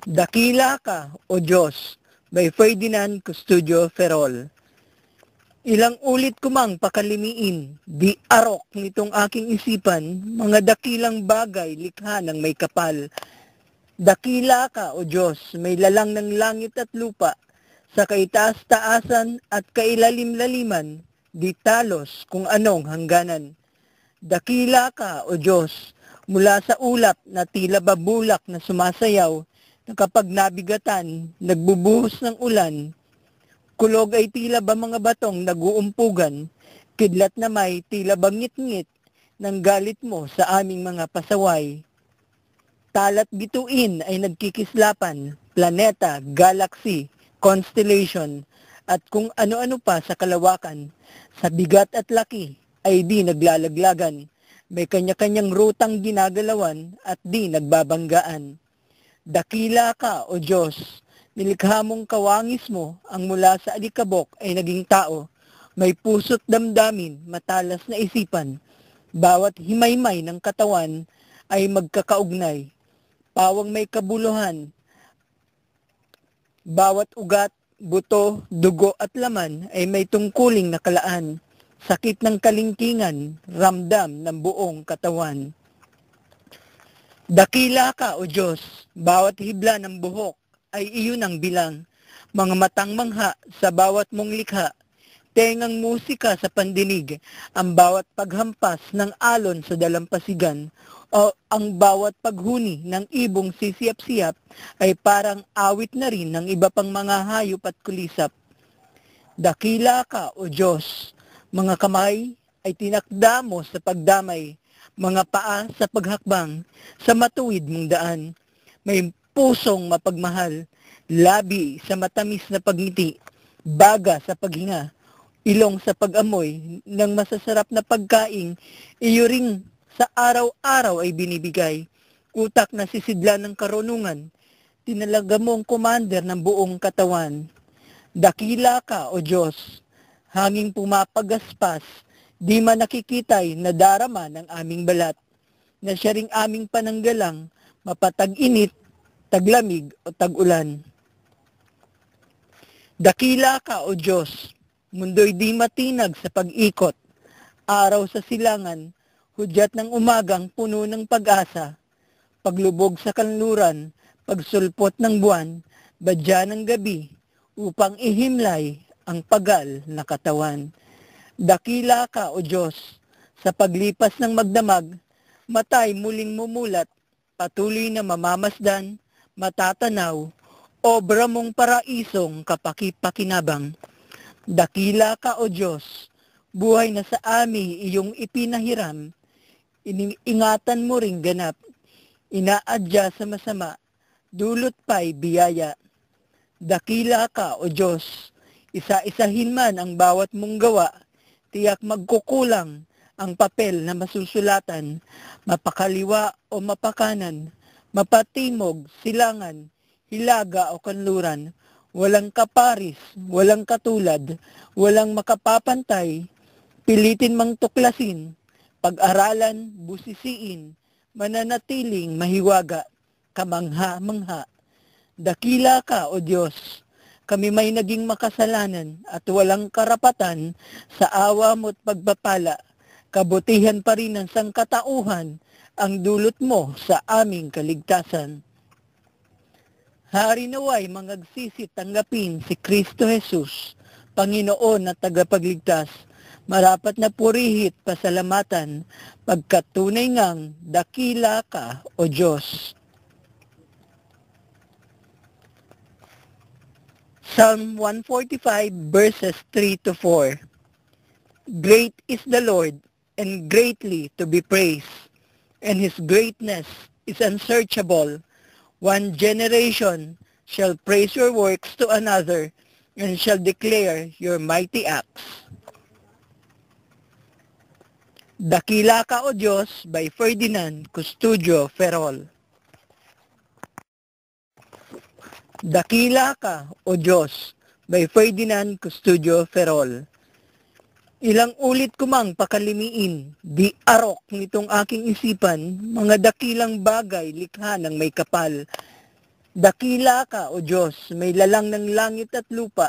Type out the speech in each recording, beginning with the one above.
Dakila ka, O Diyos, by Ferdinand Custodio Ferrol. Ilang ulit ko mang pakalimiin, di arok nitong aking isipan, mga dakilang bagay likha ng may kapal. Dakila ka, O Diyos, may lalang ng langit at lupa, sa kaitaas-taasan at kailalim-laliman, di talos kung anong hangganan. Dakila ka, O Diyos, mula sa ulap na tila babulak na sumasayaw, na kapag nabigatan, nagbubuhos ng ulan, kulog ay tila ba mga batong naguumpugan, kidlat na may tila bangit-ngit ng galit mo sa aming mga pasaway. Talat bituin ay nagkikislapan, planeta, galaxy, constellation, at kung ano-ano pa sa kalawakan, sa bigat at laki ay di naglalaglagan, may kanya-kanyang rutang ginagalawan at di nagbabanggaan. Dakila ka, O Diyos, nilikha mong kawangis mo, ang mula sa alikabok ay naging tao, may puso't damdamin, matalas na isipan, bawat himaymay ng katawan ay magkakaugnay, pawang may kabuluhan, bawat ugat, buto, dugo at laman ay may tungkuling nakalaan, sakit ng kalingkingan, ramdam ng buong katawan. Dakila ka, O Diyos, bawat hibla ng buhok ay iyon ang bilang, mga matang mangha sa bawat mong likha, tengang musika sa pandinig, ang bawat paghampas ng alon sa dalampasigan, o ang bawat paghuni ng ibong sisiyap-siyap ay parang awit na rin ng iba pang mga hayop at kulisap. Dakila ka, O Diyos, mga kamay ay tinakda mo sa pagdamay, mga paa sa paghakbang, sa matuwid mong daan. May pusong mapagmahal, labi sa matamis na pagngiti, baga sa paghinga, ilong sa pag-amoy ng masasarap na pagkaing, iyo ring sa araw-araw ay binibigay, utak na sisidlan ng karunungan, tinalaga mong commander ng buong katawan. Dakila ka, O Diyos, hanging pumapagaspas, di man nakikitay na darama ng aming balat, na siya ring aming pananggalang, mapatag-init, taglamig o tag-ulan. Dakila ka, O Diyos, mundo'y di matinag sa pag-ikot, araw sa silangan, hudyat ng umagang puno ng pag-asa, paglubog sa kanluran, pagsulpot ng buwan, badya ng gabi, upang ihimlay ang pagal na katawan. Dakila ka, O Diyos, sa paglipas ng magdamag, matay muling mumulat, patuloy na mamamasdan, matatanaw, obra mong paraisong kapaki-pakinabang. Dakila ka, O Diyos, buhay na sa amin iyong ipinahiram, ingatan mo ring ganap, inaadya sa masama, dulot pa'y biyaya. Dakila ka, O Diyos, isa-isahin man ang bawat mong gawa, tiyak magkukulang ang papel na masusulatan, mapakaliwa o mapakanan, mapatimog, silangan, hilaga o kanluran, walang kaparis, walang katulad, walang makapapantay, pilitin mang tuklasin, pag-aralan, busisiin, mananatiling mahiwaga, kamangha-mangha. Dakila ka, O Diyos, kami may naging makasalanan at walang karapatan sa awa mo't pagpapala, kabutihan pa rin ng sangkatauhan ang dulot mo sa aming kaligtasan. Hari naway mangagsisi tanggapin si Kristo Jesus, Panginoon at tagapagligtas, marapat na purihit pasalamatan, pagkat tunay ngang dakila ka, O Diyos. Psalm 145 verses 3 to 4. Great is the Lord, and greatly to be praised, and his greatness is unsearchable. One generation shall praise your works to another, and shall declare your mighty acts. Dakila ka, O Diyos, by Ferdinand Custodio Ferrol. Dakila ka, O Diyos, by Ferdinand Custodio Ferrol. Ilang ulit ko mang pakalimiin, di arok nitong aking isipan, mga dakilang bagay likha ng may kapal. Dakila ka, O Diyos, may lalang ng langit at lupa,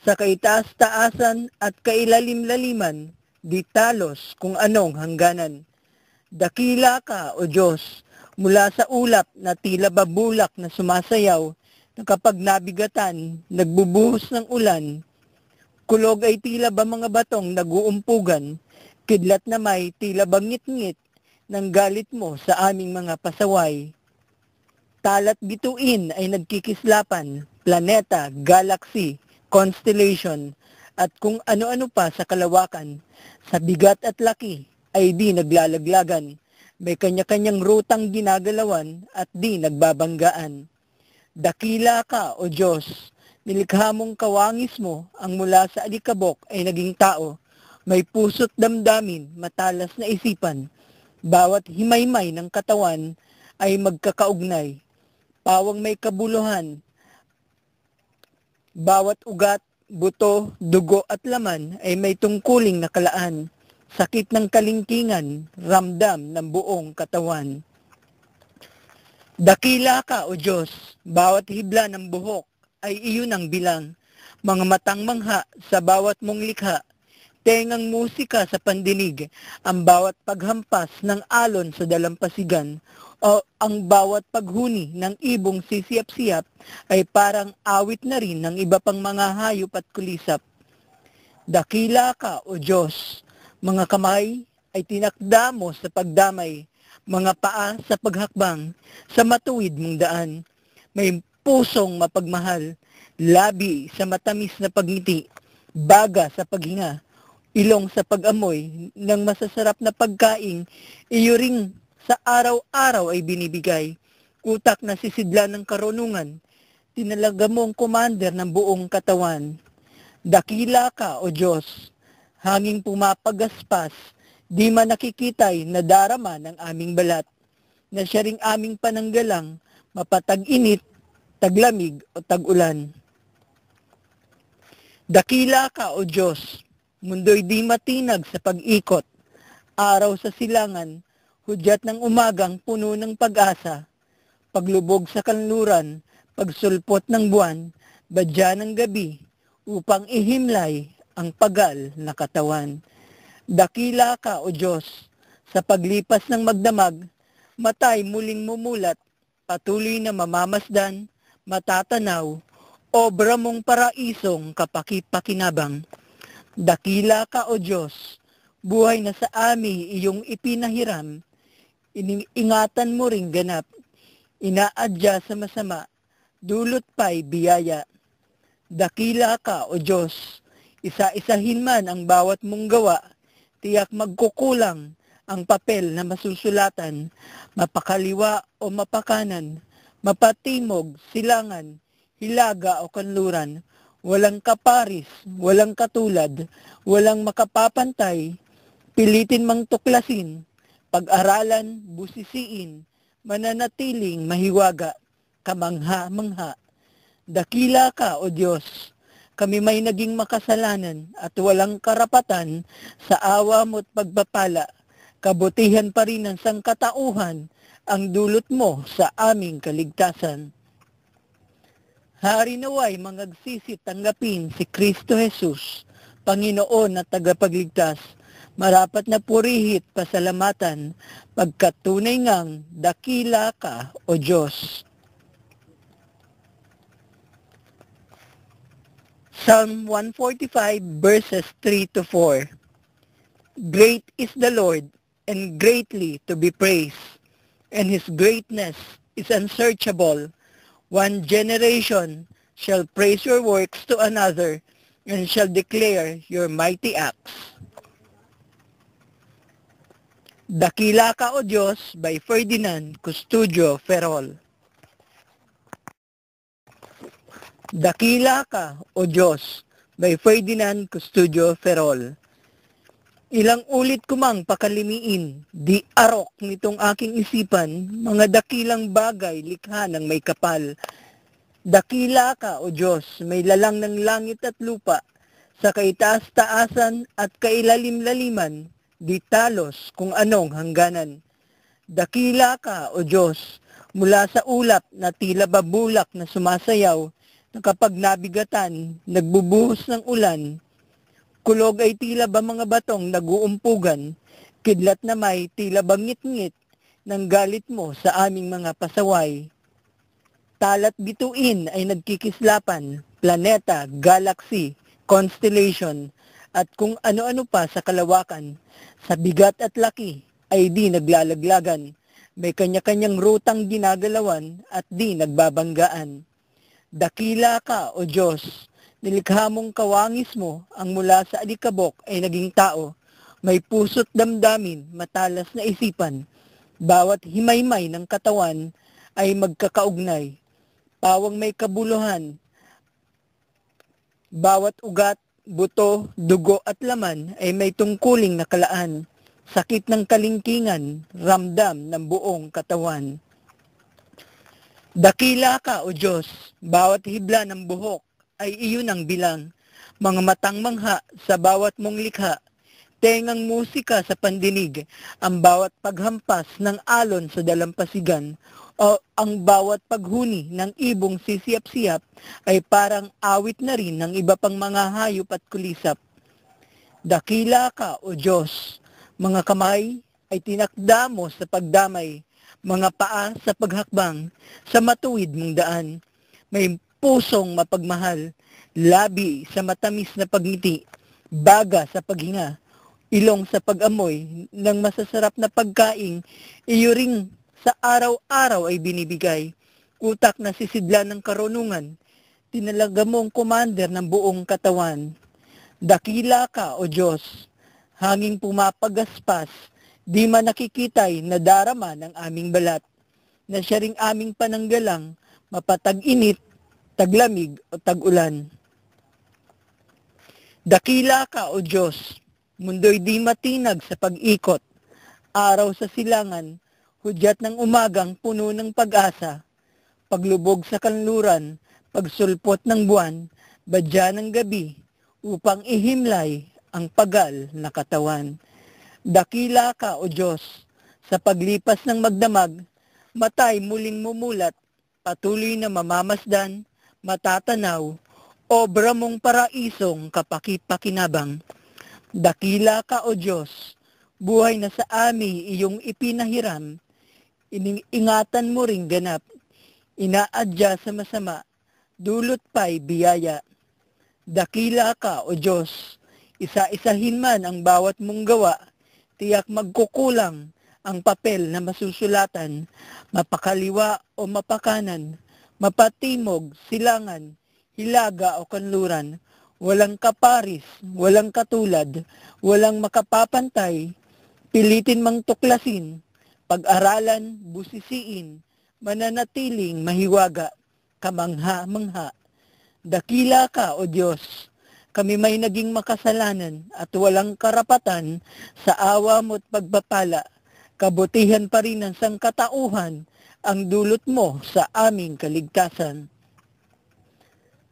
sa kaitaas-taasan at kailalim-laliman, di talos kung anong hangganan. Dakila ka, O Diyos, mula sa ulap na tila babulak na sumasayaw, na kapag nabigatan, nagbubuhos ng ulan, kulog ay tila ba mga batong naguumpugan, kidlat na may tila bangit-ngit ng galit mo sa aming mga pasaway. Talat bituin ay nagkikislapan, planeta, galaxy, constellation, at kung ano-ano pa sa kalawakan. Sa bigat at laki ay di naglalaglagan. May kanya-kanyang rutang ginagalawan at di nagbabanggaan. Dakila ka, O Diyos, nilikha mong kawangis mo ang mula sa alikabok ay naging tao. May puso't damdamin, matalas na isipan. Bawat himaymay ng katawan ay magkakaugnay. Pawang may kabuluhan, bawat ugat, buto, dugo at laman ay may tungkuling nakalaan. Sakit ng kalingkingan, ramdam ng buong katawan. Dakila ka, O Diyos, bawat hibla ng buhok ay iyon ang bilang. Mga matang mangha sa bawat mong likha, tengang musika sa pandinig, ang bawat paghampas ng alon sa dalampasigan, o ang bawat paghuni ng ibong sisiyap-siyap ay parang awit na rin ng iba pang mga hayop at kulisap. Dakila ka, O Diyos, mga kamay ay tinakda mo sa pagdamay, mga paa sa paghakbang, sa matuwid mong daan. May pusong mapagmahal, labi sa matamis na pagngiti, baga sa paghinga, ilong sa pag-amoy ng masasarap na pagkaing, iyo ring sa araw-araw ay binibigay, utak na sisidla ng karunungan, tinalaga mong commander ng buong katawan. Dakila ka, O Diyos, hanging pumapagaspas, di man nakikitay na darama ng aming balat, na siya ring aming pananggalang, mapatag-init, taglamig o tag-ulan. Dakila ka, O Diyos, mundo'y di matinag sa pag-ikot, araw sa silangan, hudyat ng umagang puno ng pag-asa, paglubog sa kanluran, pagsulpot ng buwan, badya ng gabi, upang ihimlay ang pagal na katawan. Dakila ka, O Diyos, sa paglipas ng magdamag, matay muling mumulat, patuloy na mamamasdan, matatanaw, obra mong paraisong kapaki-pakinabang. Dakila ka, O Diyos, buhay na sa amin iyong ipinahiram, ingatan mo ring ganap, inaadya sa masama, dulot pa'y biyaya. Dakila ka, O Diyos, isa-isahin man ang bawat mong gawa, tiyak magkukulang ang papel na masusulatan, mapakaliwa o mapakanan, mapatimog, silangan, hilaga o kanluran, walang kaparis, walang katulad, walang makapapantay, pilitin mang tuklasin, pag-aralan, busisiin, mananatiling mahiwaga, kamangha-mangha. Dakila ka, O Diyos, kami may naging makasalanan at walang karapatan sa awa mo't pagpapala, kabutihan pa rin ng sangkatauhan ang dulot mo sa aming kaligtasan. Hari naway mangagsisi tanggapin si Kristo Jesus, Panginoon at tagapagligtas, marapat na purihit pasalamatan, pagkat tunay ngang dakila ka, O Diyos. Psalm 145 verses 3 to 4. Great is the Lord, and greatly to be praised, and His greatness is unsearchable. One generation shall praise your works to another, and shall declare your mighty acts. Dakila ka, O Diyos, by Ferdinand Custodio Ferrol. Dakila ka, O Diyos, by Ferdinand Custodio Ferrol. Ilang ulit kumang pakalimiin, di arok nitong aking isipan, mga dakilang bagay likha ng may kapal. Dakila ka, O Diyos, may lalang ng langit at lupa, sa kaitaas-taasan at kailalim-laliman, di talos kung anong hangganan. Dakila ka, O Diyos, Mula sa ulap na tila babulak na sumasayaw, na kapag nabigatan, nagbubuhos ng ulan, kulog ay tila ba mga batong naguumpugan, kidlat na may tila bangit-ngit ng galit mo sa aming mga pasaway. Talat bituin ay nagkikislapan, planeta, galaxy, constellation, at kung ano-ano pa sa kalawakan. Sa bigat at laki ay di naglalaglagan. May kanya-kanyang rutang ginagalawan at di nagbabanggaan. Dakila ka, O Diyos, nilikha mong kawangis mo ang mula sa alikabok ay naging tao. May puso't damdamin, matalas na isipan. Bawat himaymay ng katawan ay magkakaugnay. Pawang may kabuluhan, bawat ugat, buto, dugo at laman ay may tungkuling nakalaan. Sakit ng kalingkingan, ramdam ng buong katawan. Dakila ka, O Diyos, bawat hibla ng buhok ay iyon ang bilang. Mga matang mangha sa bawat mong likha, tengang musika sa pandinig, ang bawat paghampas ng alon sa dalampasigan, o ang bawat paghuni ng ibong sisiyap-siyap ay parang awit na rin ng iba pang mga hayop at kulisap. Dakila ka, O Diyos, mga kamay ay tinakda mo sa pagdamay, mga paa sa paghakbang, sa matuwid mong daan. May pusong mapagmahal, labi sa matamis na pagngiti, baga sa paghinga, ilong sa pag-amoy ng masasarap na pagkaing, iyo ring sa araw-araw ay binibigay. Utak na sisidlan ng karunungan, tinalaga mong commander ng buong katawan. Dakila ka, O Diyos, hanging pumapagaspas, di man nakikitay na darama ng aming balat, na siya ring aming pananggalang, mapatag-init, taglamig o tag-ulan. Dakila ka, O Diyos, mundo'y di matinag sa pag-ikot, araw sa silangan, hudyat ng umagang puno ng pag-asa, paglubog sa kanluran, pagsulpot ng buwan, badya ng gabi, upang ihimlay ang pagal na katawan. Dakila ka, O Diyos, sa paglipas ng magdamag, matay muling mumulat, patuloy na mamamasdan, matatanaw, obra mong paraisong kapaki-pakinabang. Dakila ka, O Diyos, buhay na sa amin iyong ipinahiram, ingatan mo ring ganap, inaadya sa masama, dulot pa'y biyaya. Dakila ka, O Diyos, isa-isahin man ang bawat mong gawa, tiyak magkukulang ang papel na masusulatan, mapakaliwa o mapakanan, mapatimog, silangan, hilaga o kanluran, walang kaparis, walang katulad, walang makapapantay, pilitin mang tuklasin, pag-aralan, busisiin, mananatiling mahiwaga, kamangha-mangha. Dakila ka, O Diyos, kami may naging makasalanan at walang karapatan sa awa mo't pagpapala. Kabutihan pa rin ng sangkatauhan ang dulot mo sa aming kaligtasan.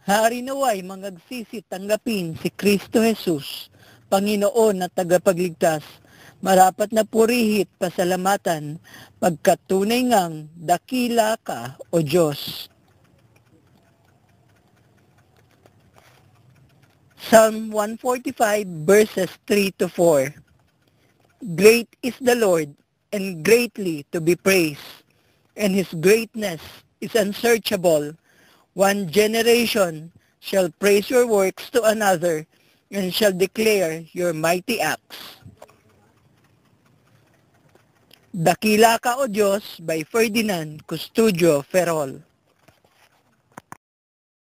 Hari naway mangagsisi tanggapin si Kristo Jesus, Panginoon at tagapagligtas, marapat na purihit pasalamatan, pagkat tunay ngang dakila ka, O Diyos. Psalm 145 verses 3 to 4. Great is the Lord, and greatly to be praised, and His greatness is unsearchable. One generation shall praise your works to another, and shall declare your mighty acts. Dakila ka, O Diyos, by Ferdinand Custodio Ferrol.